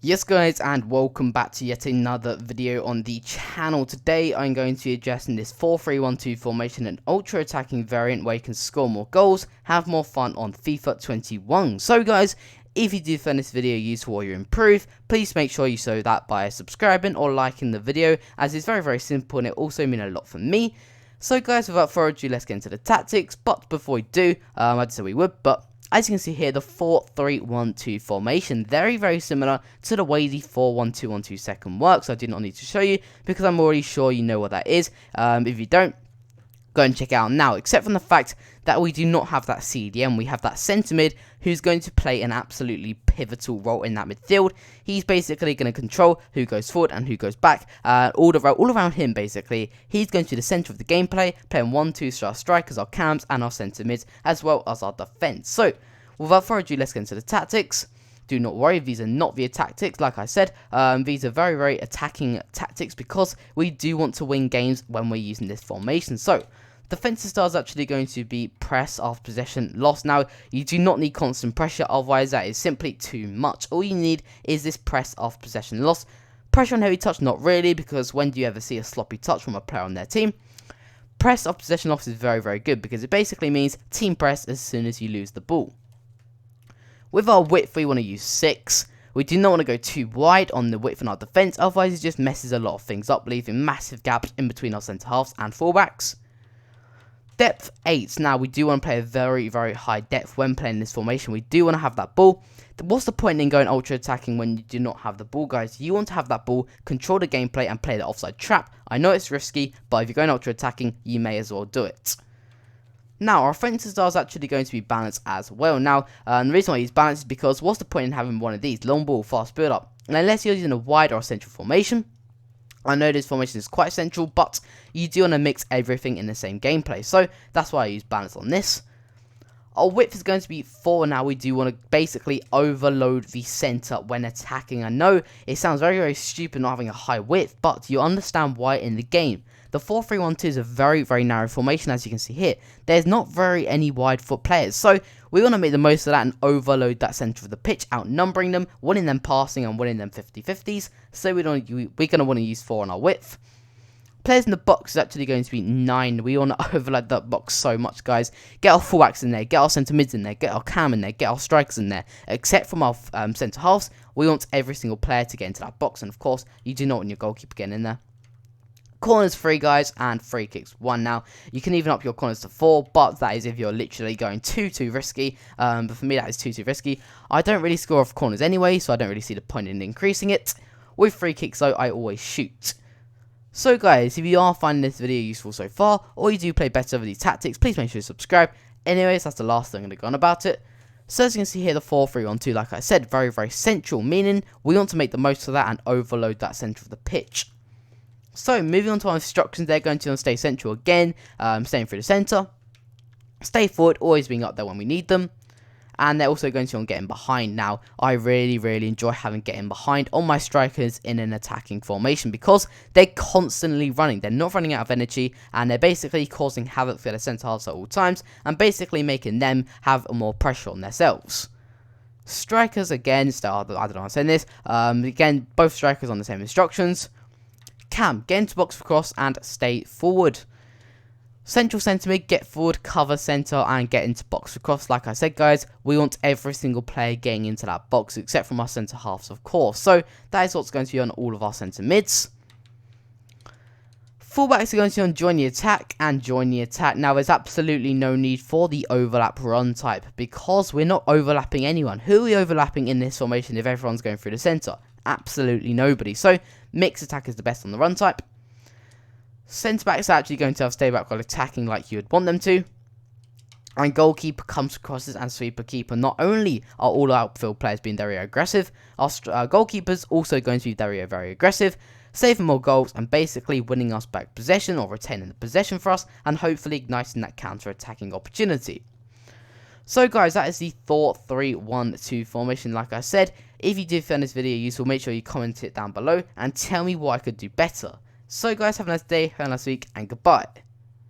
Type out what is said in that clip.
Yes guys, and welcome back to yet another video on the channel. Today I'm going to be addressing this 4-3-1-2 formation, an ultra attacking variant where you can score more goals, have more fun on FIFA 21. So guys, if you do find this video useful or you improve, please make sure you show that by subscribing or liking the video, as it's very simple and it also means a lot for me. So guys, without further ado, let's get into the tactics. But before we do, I just said we would, but as you can see here, the 4-3-1-2 formation, very similar to the way the 4-1-2-1-2 second works. I do not need to show you because I'm already sure you know what that is. If you don't, go and check it out now, except from the fact that we do not have that CDM. We have that centre mid who's going to play an absolutely pivotal role in that midfield. He's basically going to control who goes forward and who goes back, all around him basically. He's going to be the centre of the gameplay, playing 1-2 strikers, our cams and our centre mids, as well as our defence. So without further ado, let's get into the tactics. Do not worry, these are not the tactics, like I said. These are very attacking tactics because we do want to win games when we're using this formation. So defensive style is actually going to be press after possession loss. Now, you do not need constant pressure, otherwise that is simply too much. All you need is this press after possession loss. Pressure on heavy touch, not really, because when do you ever see a sloppy touch from a player on their team? Press after possession loss is very good because it basically means team press as soon as you lose the ball. With our width, we want to use 6. We do not want to go too wide on the width in our defence, otherwise it just messes a lot of things up, leaving massive gaps in between our centre halves and fullbacks. Depth 8. Now, we do want to play a very high depth when playing this formation. We do want to have that ball. What's the point in going ultra attacking when you do not have the ball, guys? You want to have that ball, control the gameplay, and play the offside trap. I know it's risky, but if you're going ultra attacking, you may as well do it. Now, our offensive style is actually going to be balanced as well. Now, the reason why he's balanced is because what's the point in having one of these? Long ball, fast build up. And unless you're using a wide or a central formation, I know this formation is quite central, but you do want to mix everything in the same gameplay. So that's why I use balance on this. Our width is going to be 4. Now we do want to basically overload the center when attacking. I know it sounds very stupid not having a high width, but you understand why in the game. The 4-3-1-2 is a very narrow formation, as you can see here. There's not very any wide foot players, so we want to make the most of that and overload that center of the pitch, outnumbering them, winning them passing and winning them 50-50s. So we're going to want to use 4 on our width. Players in the box is actually going to be 9. We want to overload that box so much, guys. Get our fullbacks in there, get our centre mids in there, get our cam in there, get our strikers in there. Except from our centre halves, we want every single player to get into that box, and of course, you do not want your goalkeeper getting in there. Corners 3, guys, and free kicks 1. Now, you can even up your corners to 4, but that is if you're literally going too risky. But for me, that is too risky. I don't really score off corners anyway, so I don't really see the point in increasing it. With free kicks, though, I always shoot. So, guys, if you are finding this video useful so far, or you do play better with these tactics, please make sure to subscribe. Anyways, that's the last thing I'm going to go on about it. So, as you can see here, the 4-3-1-2, like I said, very central, meaning we want to make the most of that and overload that center of the pitch. So, moving on to our instructions, they're going to stay central again, staying through the centre, stay forward, always being up there when we need them, and they're also going to on getting behind. Now, I really enjoy having getting behind on my strikers in an attacking formation because they're constantly running. They're not running out of energy, and they're basically causing havoc for the centre halves at all times, and basically making them have more pressure on themselves. Strikers, again, I don't know how I'm saying this, again, both strikers on the same instructions. Cam, get into box for cross and stay forward. Central centre mid, get forward, cover centre and get into box for cross. Like I said, guys, we want every single player getting into that box except from our centre halves, of course. So that is what's going to be on all of our centre mids. Fullbacks are going to join the attack and join the attack. Now, there's absolutely no need for the overlap run type because we're not overlapping anyone. Who are we overlapping in this formation if everyone's going through the centre? Absolutely nobody. So, mixed attack is the best on the run type. Centre backs are actually going to have stay back while attacking like you would want them to. And goalkeeper comes crosses and sweeper keeper. Not only are all outfield players being very aggressive, our goalkeepers also going to be very aggressive, saving more goals and basically winning us back possession or retaining the possession for us and hopefully igniting that counter-attacking opportunity. So guys, that is the 4-3-1-2 formation. Like I said, if you did find this video useful, make sure you comment it down below and tell me what I could do better. So guys, have a nice day, have a nice week, and goodbye.